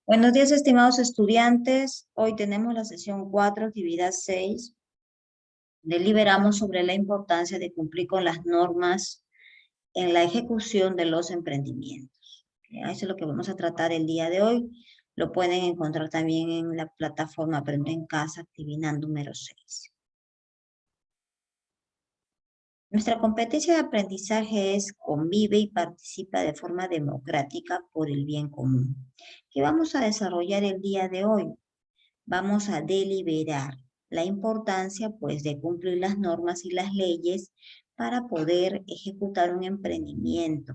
Buenos días, estimados estudiantes. Hoy tenemos la sesión 4, actividad 6. Deliberamos sobre la importancia de cumplir con las normas en la ejecución de los emprendimientos. Eso es lo que vamos a tratar el día de hoy. Lo pueden encontrar también en la plataforma Aprendo en Casa, actividad número 6. Nuestra competencia de aprendizaje es convive y participa de forma democrática por el bien común. ¿Qué vamos a desarrollar el día de hoy? Vamos a deliberar la importancia, pues, de cumplir las normas y las leyes para poder ejecutar un emprendimiento,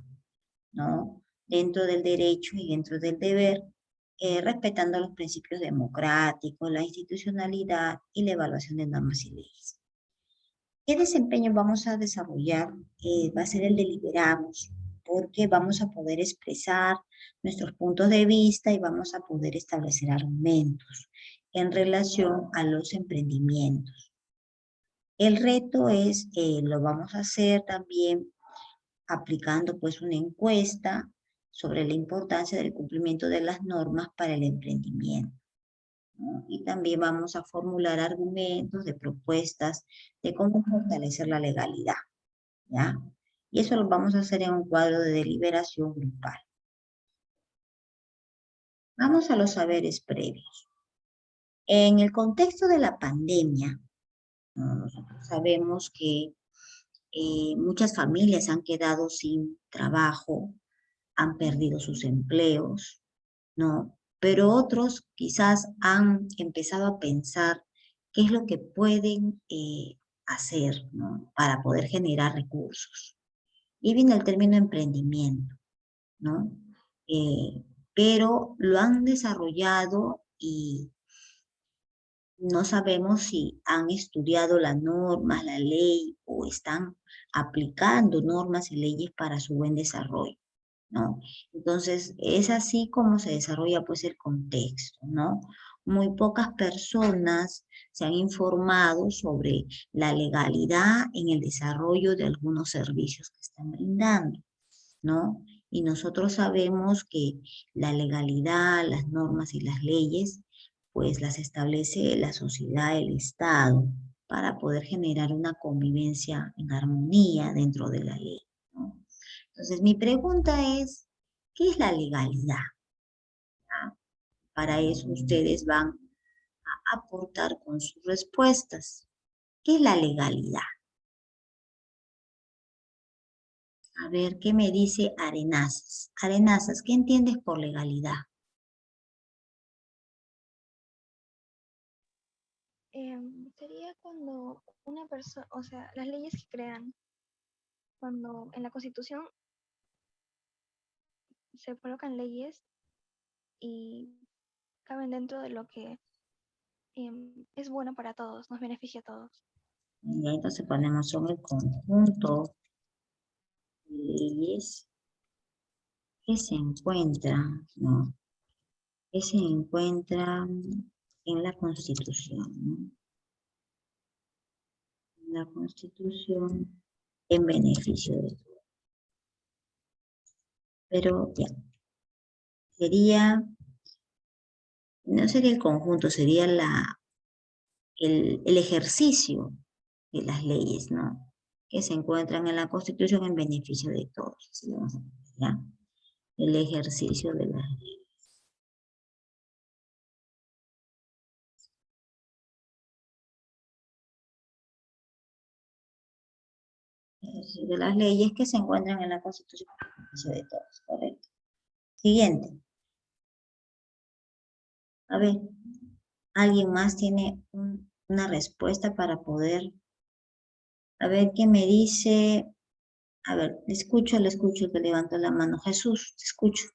¿no? Dentro del derecho y dentro del deber, respetando los principios democráticos, la institucionalidad y la evaluación de normas y leyes. ¿Qué desempeño vamos a desarrollar? Va a ser el deliberamos, porque vamos a poder expresar nuestros puntos de vista y vamos a poder establecer argumentos en relación a los emprendimientos. El reto es, lo vamos a hacer también aplicando pues una encuesta sobre la importancia del cumplimiento de las normas para el emprendimiento, ¿no? Y también vamos a formular argumentos de propuestas de cómo fortalecer la legalidad, ¿ya? Y eso lo vamos a hacer en un cuadro de deliberación grupal. Vamos a los saberes previos. En el contexto de la pandemia, ¿no? Nosotros sabemos que muchas familias han quedado sin trabajo, han perdido sus empleos, ¿no? Pero otros quizás han empezado a pensar qué es lo que pueden hacer, ¿no? Para poder generar recursos. Y viene el término emprendimiento, ¿no? Pero lo han desarrollado y no sabemos si han estudiado las normas, la ley, o están aplicando normas y leyes para su buen desarrollo, ¿no? Entonces, es así como se desarrolla pues el contexto, ¿no? Muy pocas personas se han informado sobre la legalidad en el desarrollo de algunos servicios que están brindando, ¿no? Y nosotros sabemos que la legalidad, las normas y las leyes, pues las establece la sociedad, el Estado, para poder generar una convivencia en armonía dentro de la ley, ¿no? Entonces, mi pregunta es, ¿qué es la legalidad? ¿Ah? Para eso ustedes van a aportar con sus respuestas. ¿Qué es la legalidad? A ver, ¿qué me dice Arenazas? Arenazas, ¿qué entiendes por legalidad? Sería cuando una persona, o sea, las leyes que crean, cuando en la Constitución se colocan leyes y caben dentro de lo que es bueno para todos, nos beneficia a todos. Y entonces ponemos son el conjunto de leyes que se encuentran, ¿no? Que se encuentran en la Constitución, ¿no? En la Constitución en beneficio de todos. Pero ya, sería, no sería el conjunto, sería el ejercicio de las leyes, ¿no? Que se encuentran en la Constitución en beneficio de todos. Así lo vamos a poner, ¿ya? El ejercicio de las leyes. De las leyes que se encuentran en la Constitución en beneficio de todos, correcto. Siguiente. A ver, ¿alguien más tiene una respuesta para poder? A ver, ¿qué me dice? A ver, le escucho que levantó la mano. Jesús, te escucho.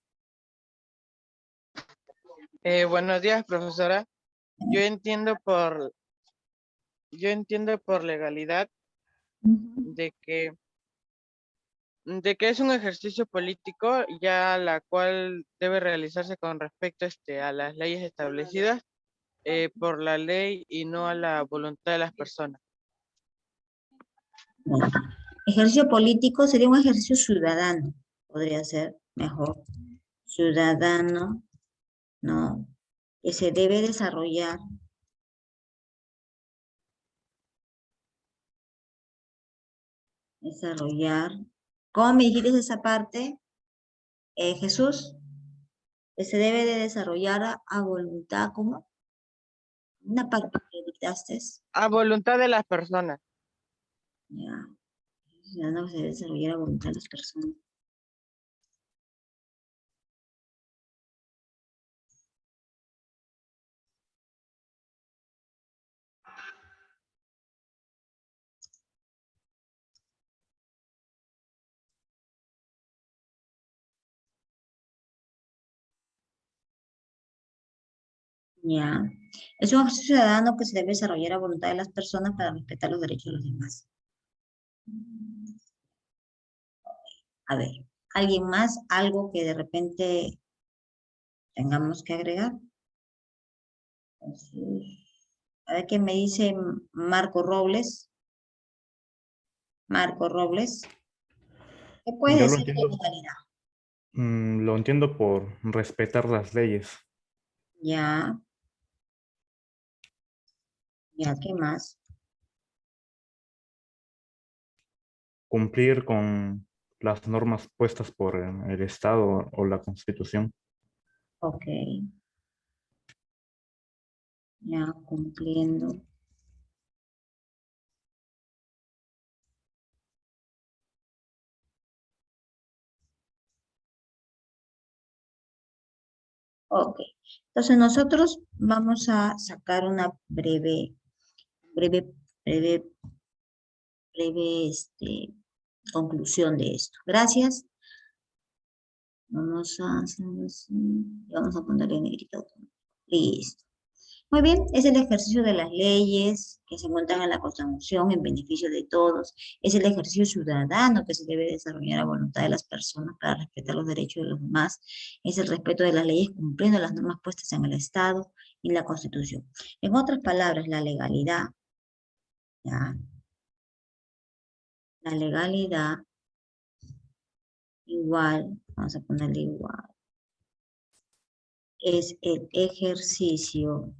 Buenos días, profesora. Yo entiendo por, yo entiendo por legalidad Ujú. de que es un ejercicio político ya la cual debe realizarse con respecto a las leyes establecidas por la ley y no a la voluntad de las personas. Bueno, ejercicio político sería un ejercicio ciudadano, podría ser mejor. Ciudadano No, que se debe desarrollar. Desarrollar. ¿Cómo me dijiste esa parte, Jesús? Que se debe de desarrollar a voluntad, ¿cómo? Una parte que dictaste. A voluntad de las personas. Ya. Ya no se debe desarrollar a voluntad de las personas. Ya. Es un ejercicio ciudadano que se debe desarrollar a voluntad de las personas para respetar los derechos de los demás. A ver, ¿alguien más? ¿Algo que de repente tengamos que agregar? A ver qué me dice Marco Robles. Marco Robles. ¿Qué puedes Yo lo decir de entiendo, legalidad? lo entiendo por respetar las leyes, Ya, ya, ¿qué más? cumplir con las normas puestas por el Estado o la Constitución. Ok, ya cumpliendo. Ok, entonces nosotros vamos a sacar una breve, breve, conclusión de esto. Gracias. Vamos a hacer así. Vamos a ponerle en negrito. Listo. Muy bien, es el ejercicio de las leyes que se encuentran en la Constitución en beneficio de todos. Es el ejercicio ciudadano que se debe desarrollar a voluntad de las personas para respetar los derechos de los demás. Es el respeto de las leyes cumpliendo las normas puestas en el Estado y en la Constitución. En otras palabras, la legalidad, ¿ya? La legalidad igual, vamos a ponerle igual, es el ejercicio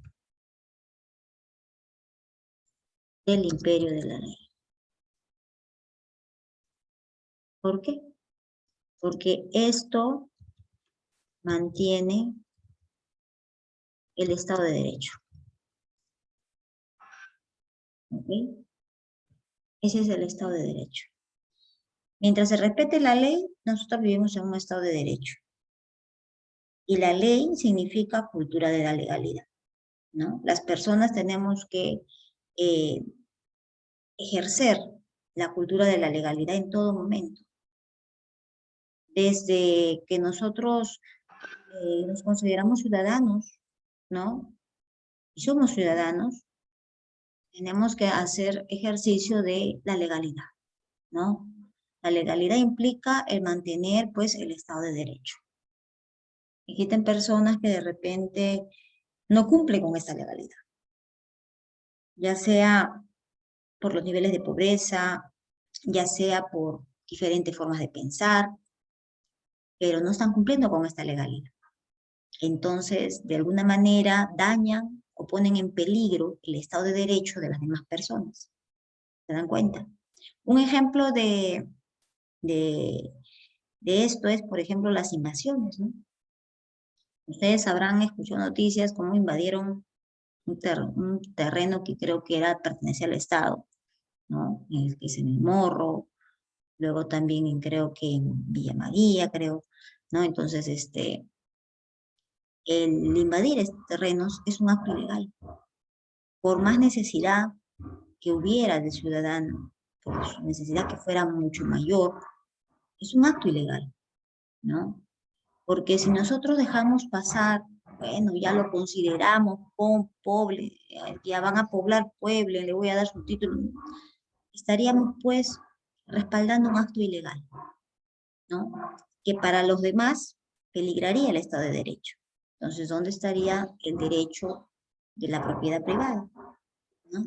del imperio de la ley. ¿Por qué? Porque esto mantiene el Estado de Derecho. ¿Ok? Ese es el Estado de Derecho. Mientras se respete la ley, nosotros vivimos en un Estado de Derecho. Y la ley significa cultura de la legalidad, ¿no? Las personas tenemos que eh, ejercer la cultura de la legalidad en todo momento. Desde que nosotros nos consideramos ciudadanos, ¿no? Y somos ciudadanos, tenemos que hacer ejercicio de la legalidad, ¿no? La legalidad implica el mantener, pues, el Estado de Derecho. Existen personas que de repente no cumplen con esta legalidad, ya sea por los niveles de pobreza, ya sea por diferentes formas de pensar, pero no están cumpliendo con esta legalidad. Entonces, de alguna manera, dañan o ponen en peligro el Estado de Derecho de las demás personas. ¿Se dan cuenta? Un ejemplo de, de esto es, por ejemplo, las invasiones, ¿no? Ustedes habrán escuchado noticias cómo invadieron un terreno que creo que pertenecía al Estado, ¿no? Que es en el Morro, luego también creo que en Villa María, creo, ¿no? Entonces, el invadir estos terrenos es un acto ilegal. Por más necesidad que hubiera del ciudadano, por su necesidad que fuera mucho mayor, es un acto ilegal, ¿no? Porque si nosotros dejamos pasar, bueno, ya lo consideramos pobre, ya van a poblar Puebla, le voy a dar su título, estaríamos pues respaldando un acto ilegal, ¿no? Que para los demás peligraría el Estado de Derecho. Entonces, ¿dónde estaría el derecho de la propiedad privada? ¿No?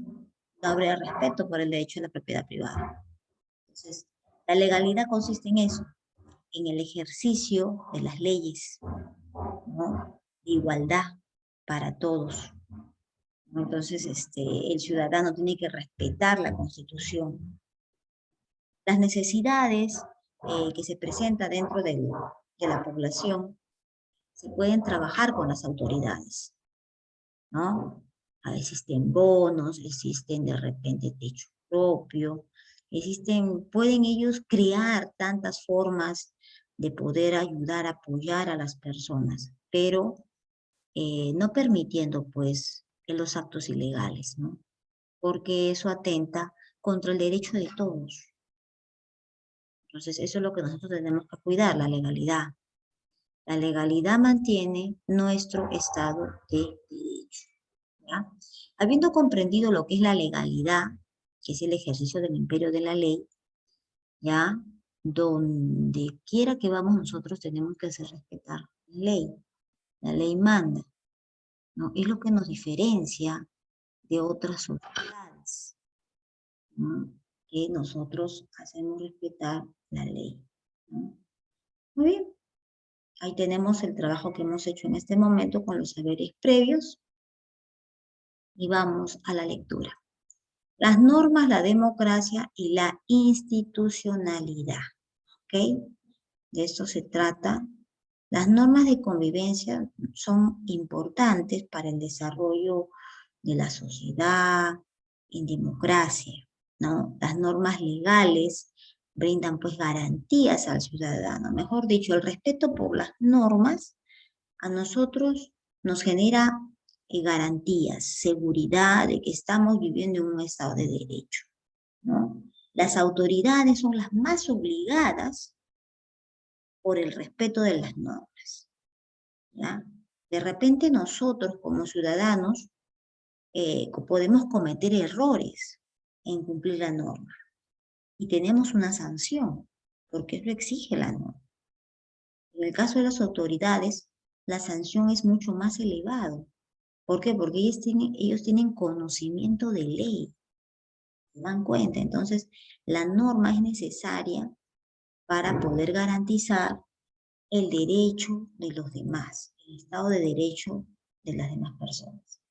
No habría respeto por el derecho de la propiedad privada. Entonces, la legalidad consiste en eso, en el ejercicio de las leyes, ¿no? igualdad para todos, ¿no? Entonces, el ciudadano tiene que respetar la Constitución. Las necesidades que se presentan dentro de la población se pueden trabajar con las autoridades, ¿no? Existen bonos, existen de repente techo propio, pueden ellos crear tantas formas de poder ayudar, apoyar a las personas, pero no permitiendo pues los actos ilegales, ¿no? Porque eso atenta contra el derecho de todos. Entonces, eso es lo que nosotros tenemos que cuidar, la legalidad. La legalidad mantiene nuestro Estado de Derecho, ¿ya? Habiendo comprendido lo que es la legalidad, que es el ejercicio del imperio de la ley, ¿ya? Donde quiera que vamos nosotros tenemos que hacer respetar la ley manda, ¿no? Es lo que nos diferencia de otras sociedades, ¿no? Que nosotros hacemos respetar la ley, ¿no? Muy bien. Ahí tenemos el trabajo que hemos hecho en este momento con los saberes previos. Y vamos a la lectura. Las normas, la democracia y la institucionalidad. ¿Ok? De esto se trata. Las normas de convivencia son importantes para el desarrollo de la sociedad en democracia, ¿no? Las normas legales brindan pues garantías al ciudadano. Mejor dicho, el respeto por las normas a nosotros nos genera garantías, seguridad de que estamos viviendo en un estado de derecho, ¿no? Las autoridades son las más obligadas por el respeto de las normas, ¿ya? De repente nosotros como ciudadanos podemos cometer errores en cumplir la norma y tenemos una sanción, porque eso exige la norma. En el caso de las autoridades, la sanción es mucho más elevada. ¿Por qué? Porque ellos tienen conocimiento de ley, ¿se dan cuenta? Entonces, la norma es necesaria para poder garantizar el derecho de los demás, el Estado de Derecho de las demás personas.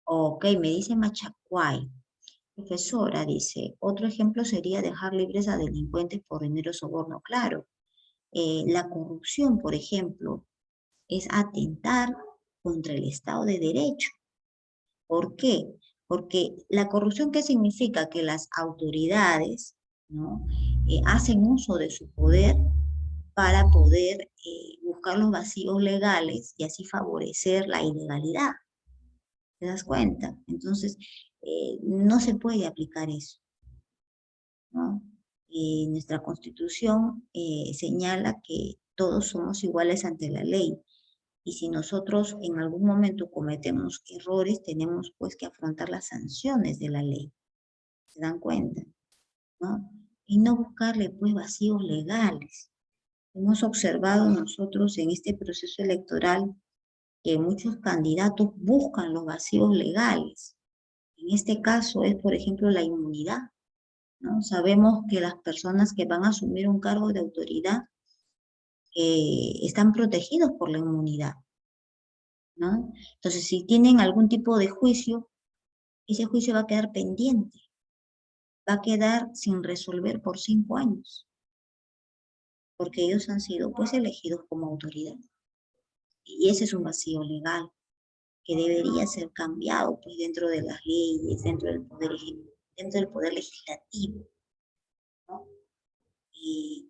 Ok, me dice Machacuay. Profesora, dice, otro ejemplo sería dejar libres a delincuentes por dinero soborno. Claro, la corrupción, por ejemplo, es atentar contra el Estado de Derecho. ¿Por qué? Porque la corrupción, ¿qué significa? Que las autoridades, ¿no? Hacen uso de su poder para poder buscar los vacíos legales y así favorecer la ilegalidad. ¿Te das cuenta? Entonces, no se puede aplicar eso, ¿no? Nuestra Constitución señala que todos somos iguales ante la ley. Y si nosotros en algún momento cometemos errores, tenemos pues que afrontar las sanciones de la ley. ¿Se dan cuenta? ¿No? Y no buscarle pues vacíos legales. Hemos observado nosotros en este proceso electoral que muchos candidatos buscan los vacíos legales. En este caso es, por ejemplo, la inmunidad, ¿no? Sabemos que las personas que van a asumir un cargo de autoridad están protegidos por la inmunidad, ¿no? Entonces, si tienen algún tipo de juicio, ese juicio va a quedar pendiente, va a quedar sin resolver por 5 años, porque ellos han sido pues elegidos como autoridad. Y ese es un vacío legal que debería ser cambiado pues dentro de las leyes, dentro del poder legislativo, ¿no? Y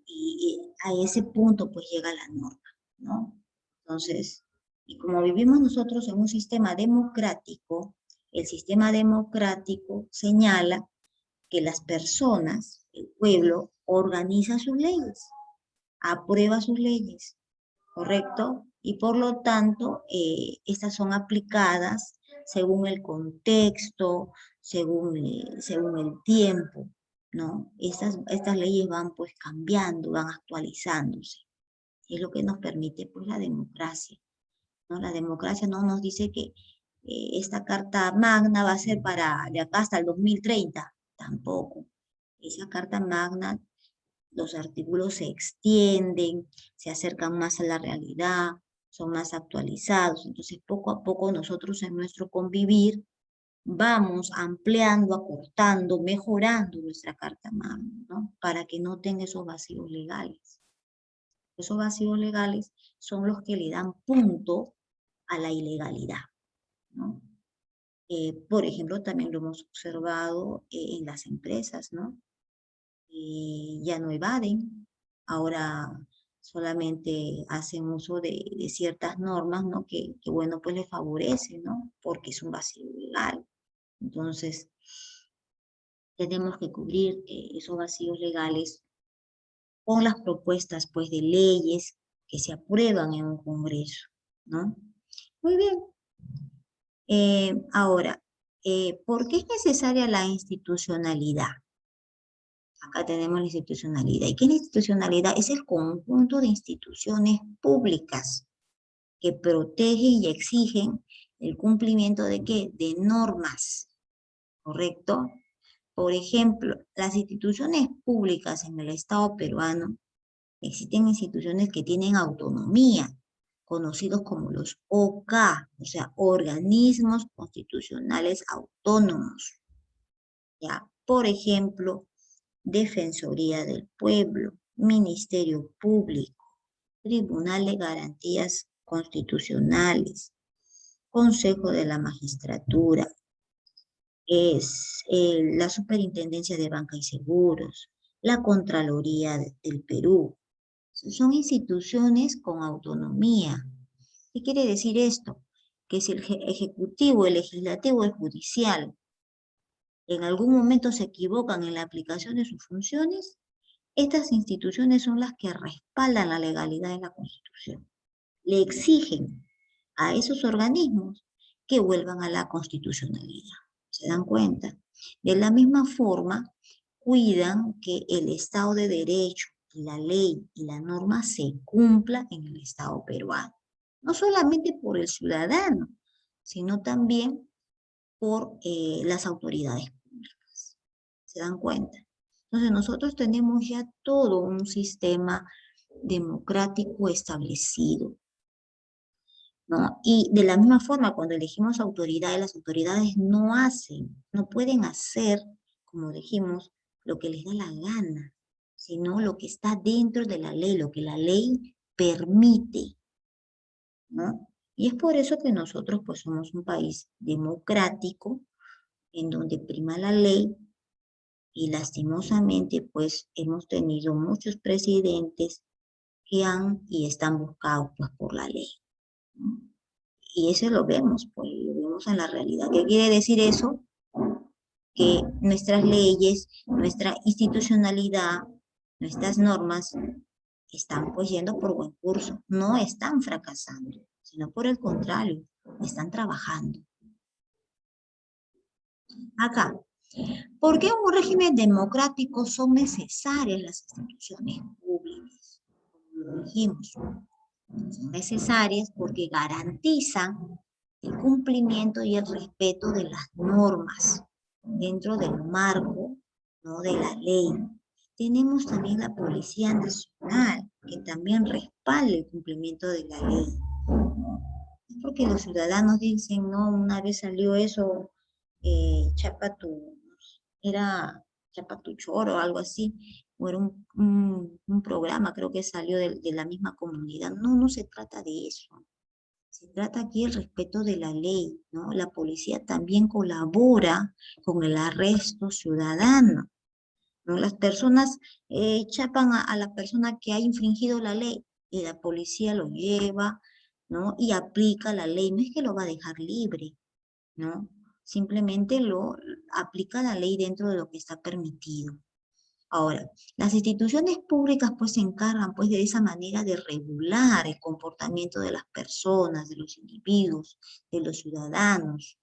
a ese punto pues llega la norma, ¿no? Entonces, y como vivimos nosotros en un sistema democrático, el sistema democrático señala que las personas, el pueblo, organiza sus leyes, aprueba sus leyes, ¿correcto? Y por lo tanto, estas son aplicadas según el contexto, según el tiempo, ¿no? Estas leyes van pues cambiando, van actualizándose. Es lo que nos permite pues la democracia, ¿no? La democracia no nos dice que esta carta magna va a ser para de acá hasta el 2030, tampoco. Esa carta magna los artículos se extienden, se acercan más a la realidad, son más actualizados. Entonces, poco a poco nosotros en nuestro convivir vamos ampliando, acortando, mejorando nuestra Carta Magna, ¿no? Para que no tenga esos vacíos legales. Esos vacíos legales son los que le dan punto a la ilegalidad, ¿no? Por ejemplo, también lo hemos observado en las empresas, ¿no? Ya no evaden, ahora solamente hacen uso de ciertas normas, ¿no? Que, bueno, pues les favorece, ¿no? Porque es un vacío legal. Entonces, tenemos que cubrir esos vacíos legales con las propuestas, pues, de leyes que se aprueban en un congreso, ¿no? Muy bien. Ahora, ¿por qué es necesaria la institucionalidad? Acá tenemos la institucionalidad. ¿Y qué es la institucionalidad? Es el conjunto de instituciones públicas que protegen y exigen el cumplimiento de ¿qué? De normas, ¿correcto? Por ejemplo, las instituciones públicas en el Estado peruano, existen instituciones que tienen autonomía, conocidos como los OK, o sea, organismos constitucionales autónomos. ¿Ya? Por ejemplo, Defensoría del Pueblo, Ministerio Público, Tribunal de Garantías Constitucionales, Consejo de la Magistratura, es la Superintendencia de Banca y Seguros, la Contraloría del Perú. Son instituciones con autonomía. ¿Qué quiere decir esto? Que si el Ejecutivo, el Legislativo, el Judicial en algún momento se equivocan en la aplicación de sus funciones, estas instituciones son las que respaldan la legalidad de la Constitución. Le exigen a esos organismos que vuelvan a la constitucionalidad. ¿Se dan cuenta? De la misma forma, cuidan que el Estado de Derecho, la ley y la norma se cumpla en el Estado peruano. No solamente por el ciudadano, sino también por las autoridades públicas. ¿Se dan cuenta? Entonces nosotros tenemos ya todo un sistema democrático establecido, ¿no? Y de la misma forma, cuando elegimos autoridades, las autoridades no hacen, no pueden hacer, como dijimos, lo que les da la gana, sino lo que está dentro de la ley, lo que la ley permite, ¿no? Y es por eso que nosotros pues somos un país democrático, en donde prima la ley, y lastimosamente pues hemos tenido muchos presidentes que han y están buscados pues por la ley, ¿no? Y eso lo vemos, pues lo vemos en la realidad. ¿Qué quiere decir eso? Que nuestras leyes, nuestra institucionalidad, nuestras normas están pues yendo por buen curso, no están fracasando, sino por el contrario, están trabajando. Acá, ¿por qué en un régimen democrático son necesarias las instituciones públicas? Como lo dijimos, son necesarias porque garantizan el cumplimiento y el respeto de las normas dentro del marco, ¿no?, de la ley. Tenemos también la Policía Nacional, que también respalda el cumplimiento de la ley. Es porque los ciudadanos dicen, no, una vez salió eso, era Chapa tu Choro o algo así, o era un programa, creo que salió de la misma comunidad. No, no se trata de eso. Se trata aquí del respeto de la ley, ¿no? La policía también colabora con el arresto ciudadano, ¿no? Las personas chapan a la persona que ha infringido la ley y la policía lo lleva, ¿no? Y aplica la ley. No es que lo va a dejar libre, ¿no? Simplemente lo aplica la ley dentro de lo que está permitido. Ahora, las instituciones públicas pues se encargan pues de esa manera de regular el comportamiento de las personas, de los individuos, de los ciudadanos,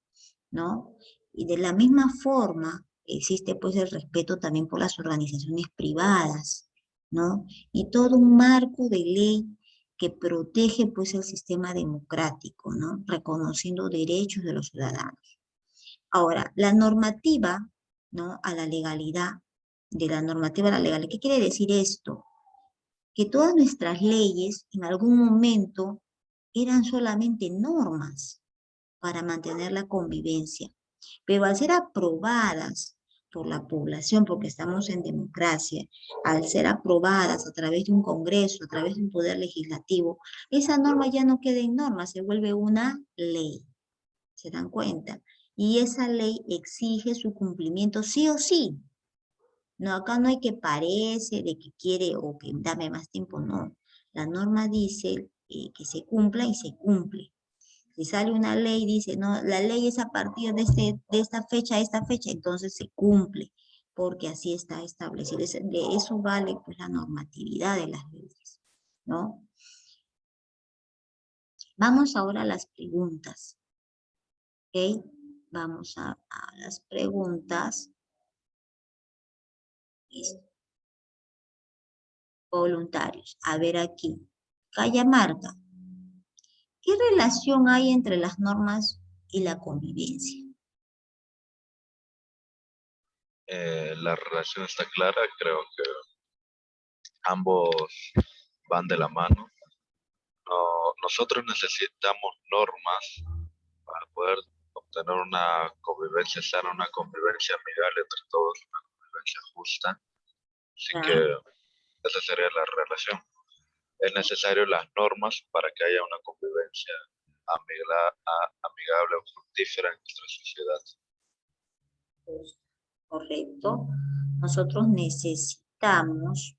¿no? Y de la misma forma existe pues el respeto también por las organizaciones privadas, ¿no? Y todo un marco de ley que protege pues el sistema democrático, ¿no? Reconociendo derechos de los ciudadanos. Ahora, la normativa, ¿no?, a la legalidad de la normativa legal. ¿Qué quiere decir esto? Que todas nuestras leyes en algún momento eran solamente normas para mantener la convivencia, pero al ser aprobadas por la población, porque estamos en democracia, al ser aprobadas a través de un congreso, a través de un poder legislativo, esa norma ya no queda en norma, se vuelve una ley. ¿Se dan cuenta? Y esa ley exige su cumplimiento sí o sí. No, acá no hay que parece de que quiere o que dame más tiempo, no. La norma dice que se cumpla y se cumple. Si sale una ley, dice, no, la ley es a partir de esta fecha a esta fecha, entonces se cumple, porque así está establecido. De eso vale pues la normatividad de las leyes, ¿no? Vamos ahora a las preguntas, ¿ok? Vamos a las preguntas. Listo. Voluntarios. A ver aquí. Cajamarca. ¿Qué relación hay entre las normas y la convivencia? La relación está clara, creo que ambos van de la mano. Nosotros necesitamos normas para poder obtener una convivencia sana, una convivencia amigable entre todos, una convivencia justa. Así Ya. que esa sería la relación. Es necesario las normas para que haya una convivencia amigable o fructífera en nuestra sociedad. Correcto. Nosotros necesitamos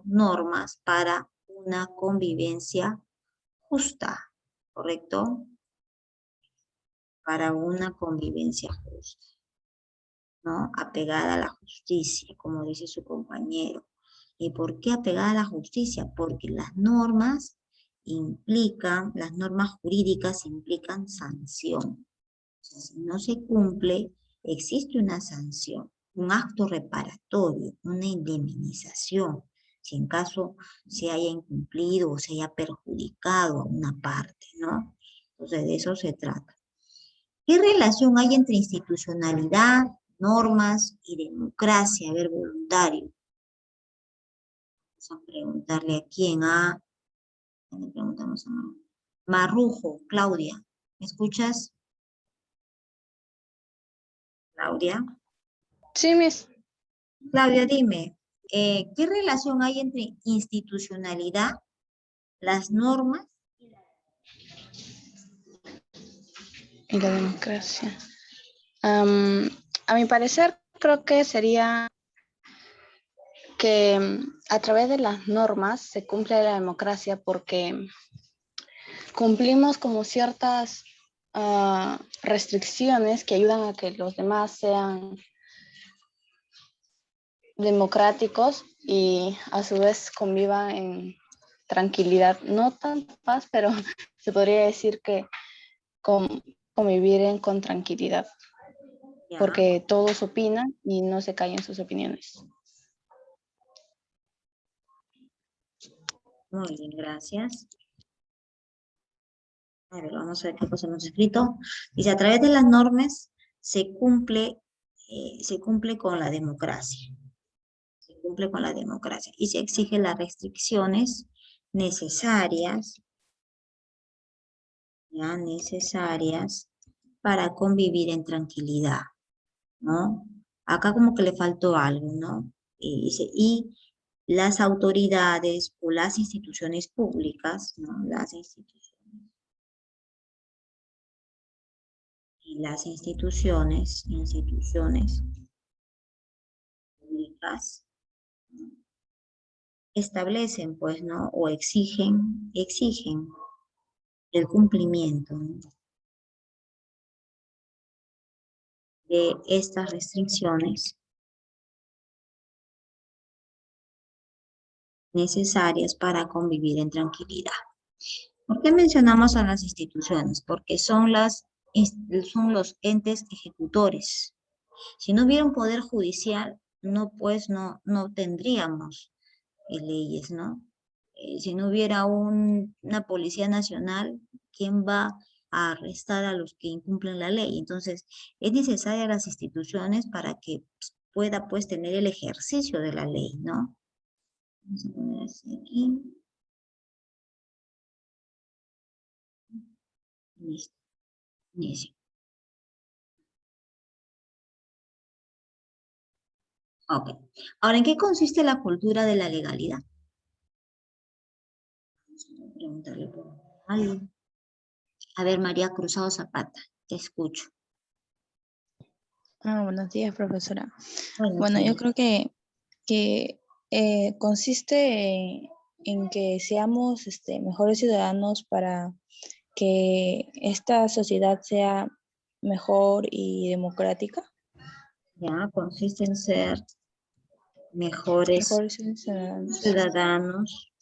normas para una convivencia justa, ¿correcto? Para una convivencia justa, ¿no? Apegada a la justicia, como dice su compañero. ¿Y por qué apegada a la justicia? Porque las normas jurídicas implican sanción. Si no se cumple, existe una sanción, un acto reparatorio, una indemnización, si en caso se haya incumplido o se haya perjudicado a una parte, ¿no? Entonces, de eso se trata. ¿Qué relación hay entre institucionalidad, normas y democracia? A ver, voluntario. Vamos a preguntarle a quién, le preguntamos a Marrujo, Claudia, ¿me escuchas? Claudia. Sí, Miss. Claudia, dime, ¿qué relación hay entre institucionalidad, las normas? Y la democracia. A mi parecer, creo que sería que a través de las normas se cumple la democracia porque cumplimos como ciertas restricciones que ayudan a que los demás sean democráticos y a su vez convivan en tranquilidad, no tanta paz, pero se podría decir que convivir con tranquilidad, Ya, porque todos opinan y no se callan sus opiniones. muy bien, gracias. A ver, vamos a ver qué cosa hemos escrito. Dice, a través de las normas se cumple con la democracia. Se cumple con la democracia y se exigen las restricciones necesarias, ya, necesarias para convivir en tranquilidad, ¿no? Acá como que le faltó algo, ¿no? Dice, y las autoridades o las instituciones públicas, ¿no? Las instituciones públicas, ¿no? Establecen, pues, ¿no? O exigen el cumplimiento, ¿no? De estas restricciones necesarias para convivir en tranquilidad. ¿Por qué mencionamos a las instituciones? Porque son los entes ejecutores. Si no hubiera un poder judicial, no tendríamos leyes, ¿no? Si no hubiera una policía nacional, ¿quién va a arrestar a los que incumplen la ley. Entonces, es necesaria las instituciones para que pueda pues tener el ejercicio de la ley, ¿no? Vamos a poner así aquí. Listo. Inicio. Ok. Ahora, ¿en qué consiste la cultura de la legalidad? Vamos a preguntarle por alguien. A ver, María Cruzado Zapata, te escucho. Buenos días, profesora. Buenos Bueno, yo días. creo que consiste en que seamos mejores ciudadanos para que esta sociedad sea mejor y democrática. Ya, consiste en ser mejores Mejores ciudadanos. ciudadanos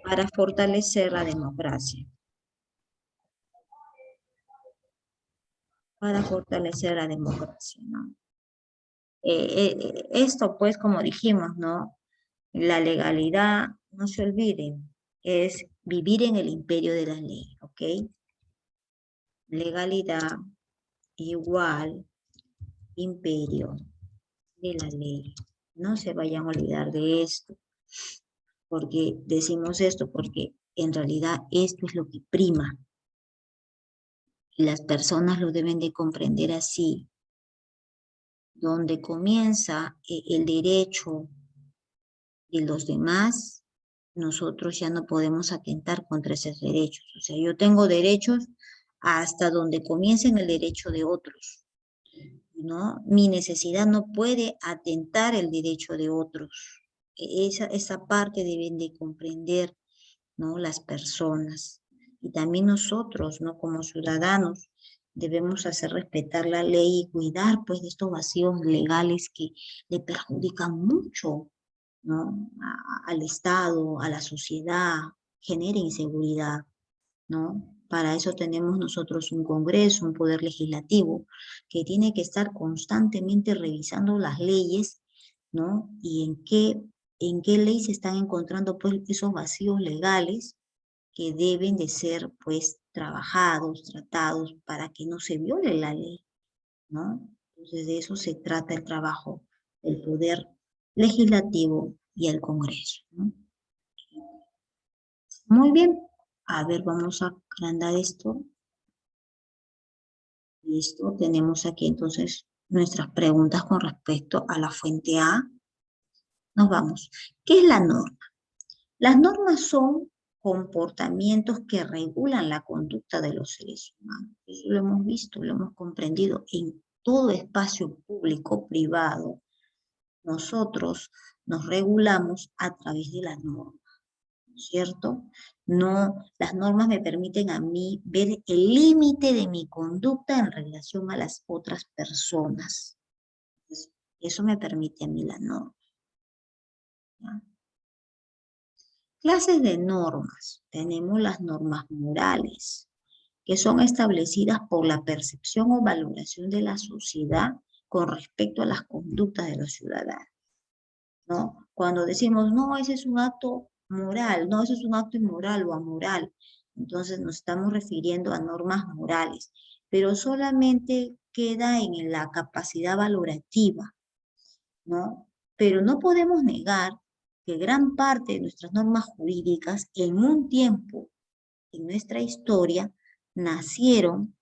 para fortalecer la democracia. Para fortalecer la democracia, ¿no? Esto, pues, como dijimos, ¿no? La legalidad, no se olviden, es vivir en el imperio de la ley, ¿ok? Legalidad igual imperio de la ley. No se vayan a olvidar de esto, porque decimos esto, porque en realidad esto es lo que prima. Y las personas lo deben de comprender así. Donde comienza el derecho de los demás, nosotros ya no podemos atentar contra esos derechos. O sea, yo tengo derechos hasta donde comiencen el derecho de otros, ¿no? Mi necesidad no puede atentar el derecho de otros. Esa parte deben de comprender, ¿no? Las personas. Y también nosotros, ¿no? Como ciudadanos, debemos hacer respetar la ley y cuidar, pues, de estos vacíos legales que le perjudican mucho, ¿no? Al Estado, a la sociedad, genera inseguridad, ¿no? Para eso tenemos nosotros un Congreso, un poder legislativo, que tiene que estar constantemente revisando las leyes, ¿no? Y en qué ley se están encontrando, pues, esos vacíos legales que deben de ser, pues, trabajados, tratados, para que no se viole la ley, ¿no? Entonces, de eso se trata el trabajo del poder legislativo y el Congreso, ¿no? Muy bien. A ver, vamos a agrandar esto. Listo, tenemos aquí entonces nuestras preguntas con respecto a la fuente A. Nos vamos. ¿Qué es la norma? Las normas son comportamientos que regulan la conducta de los seres humanos. Eso lo hemos visto, lo hemos comprendido en todo espacio público, privado. Nosotros nos regulamos a través de las normas, ¿cierto? No, las normas me permiten a mí ver el límite de mi conducta en relación a las otras personas. Entonces, eso me permite a mí la norma, ¿ya? Clases de normas. Tenemos las normas morales, que son establecidas por la percepción o valoración de la sociedad con respecto a las conductas de los ciudadanos, ¿no? Cuando decimos, no, ese es un acto moral, no, eso es un acto inmoral o amoral, entonces nos estamos refiriendo a normas morales, pero solamente queda en la capacidad valorativa, ¿no? Pero no podemos negar que gran parte de nuestras normas jurídicas en un tiempo en nuestra historia nacieron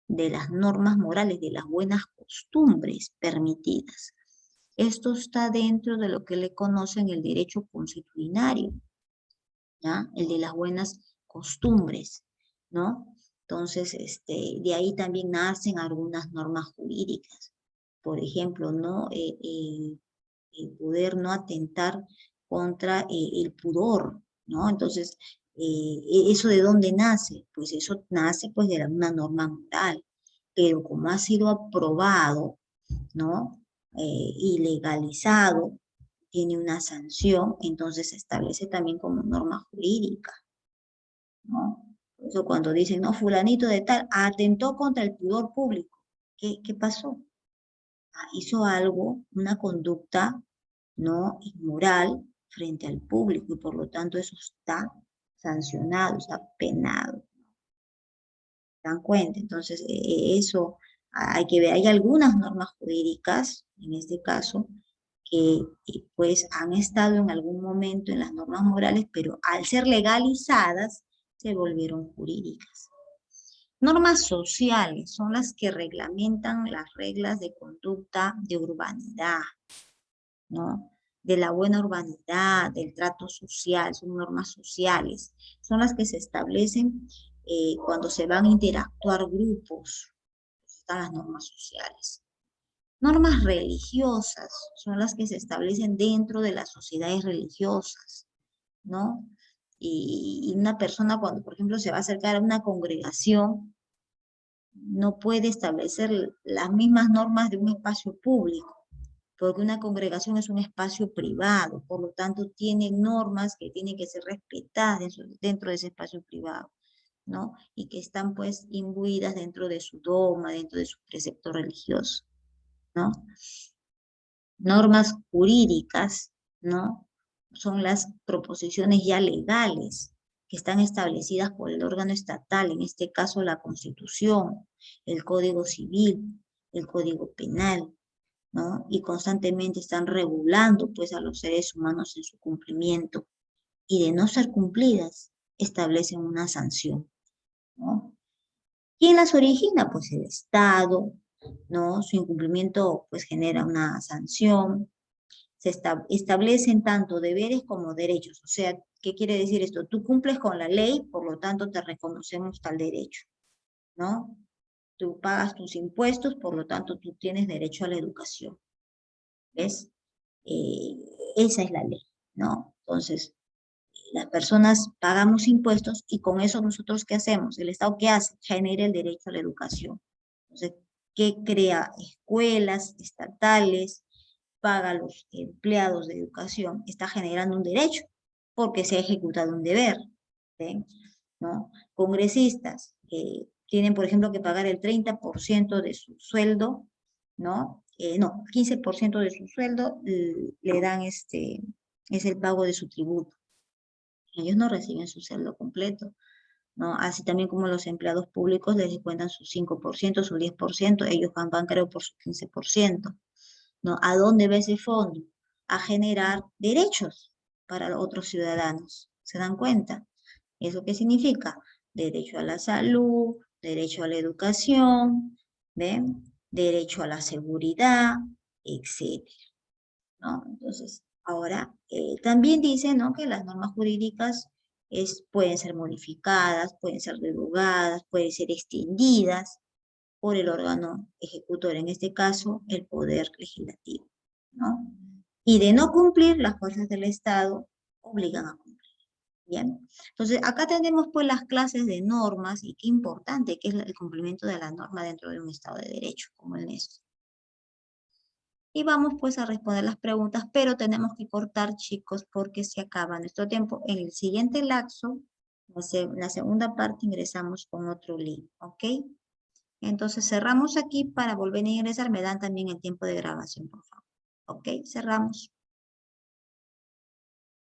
de las normas morales, de las buenas costumbres permitidas. Esto está dentro de lo que le conocen el derecho consuetudinario, ¿ya? El de las buenas costumbres, ¿no? Entonces, de ahí también nacen algunas normas jurídicas. Por ejemplo, ¿no? El poder no atentar contra el pudor, ¿no? Entonces, ¿eso de dónde nace? Pues eso nace pues de una norma moral, pero como ha sido aprobado, ¿no? Y legalizado, tiene una sanción, entonces se establece también como norma jurídica, ¿no? Por eso cuando dicen, no, fulanito de tal, atentó contra el pudor público, ¿qué pasó? Hizo algo, una conducta no inmoral frente al público y por lo tanto eso está sancionado, está penado. ¿Se dan cuenta? Entonces, eso hay que ver. Hay algunas normas jurídicas, en este caso, que pues han estado en algún momento en las normas morales, pero al ser legalizadas, se volvieron jurídicas. Normas sociales son las que reglamentan las reglas de conducta de urbanidad, ¿no? De la buena urbanidad, del trato social, son normas sociales. Son las que se establecen cuando se van a interactuar grupos. Están las normas sociales. Normas religiosas son las que se establecen dentro de las sociedades religiosas, ¿no? Y una persona cuando, por ejemplo, se va a acercar a una congregación, no puede establecer las mismas normas de un espacio público, porque una congregación es un espacio privado, por lo tanto tiene normas que tienen que ser respetadas dentro de ese espacio privado, ¿no? Y que están pues imbuidas dentro de su dogma, dentro de su precepto religioso, ¿no? Normas jurídicas, ¿no? Son las proposiciones ya legales que están establecidas por el órgano estatal, en este caso la Constitución, el Código Civil, el Código Penal, ¿no? Y constantemente están regulando pues a los seres humanos en su cumplimiento, y de no ser cumplidas establecen una sanción, ¿no? ¿Quién las origina? Pues el Estado, ¿no? Su incumplimiento pues genera una sanción. Se establecen tanto deberes como derechos. O sea, ¿qué quiere decir esto? Tú cumples con la ley, por lo tanto te reconocemos tal derecho, ¿no? Tú pagas tus impuestos, por lo tanto tú tienes derecho a la educación. ¿Ves? Esa es la ley, ¿no? Entonces, las personas pagamos impuestos y con eso nosotros, ¿qué hacemos? ¿El Estado qué hace? Genera el derecho a la educación. Entonces, ¿qué crea? Escuelas estatales, paga a los empleados de educación, está generando un derecho porque se ha ejecutado un deber, ¿sí? ¿No? Congresistas que tienen, por ejemplo, que pagar el 30% de su sueldo, ¿no? No, 15% de su sueldo le dan es el pago de su tributo. Ellos no reciben su sueldo completo, ¿no? Así también como los empleados públicos les descuentan su 5%, su 10%, ellos van creo por su 15%, ¿no? ¿A dónde va ese fondo? A generar derechos para otros ciudadanos. ¿Se dan cuenta? ¿Eso qué significa? Derecho a la salud, derecho a la educación, ¿ven? Derecho a la seguridad, etcétera, ¿no? Entonces, ahora también dice, ¿no? Que las normas jurídicas pueden ser modificadas, pueden ser derogadas, pueden ser extendidas por el órgano ejecutor, en este caso, el Poder Legislativo, ¿no? Y de no cumplir, las fuerzas del Estado obligan a cumplir, ¿bien? Entonces, acá tenemos pues las clases de normas y qué importante que es el cumplimiento de la norma dentro de un Estado de Derecho, como el nuestro. Y vamos pues a responder las preguntas, pero tenemos que cortar, chicos, porque se acaba nuestro tiempo. En el siguiente lapso, la segunda parte, ingresamos con otro link, ¿ok? Entonces cerramos aquí para volver a ingresar. Me dan también el tiempo de grabación, por favor. Ok, cerramos.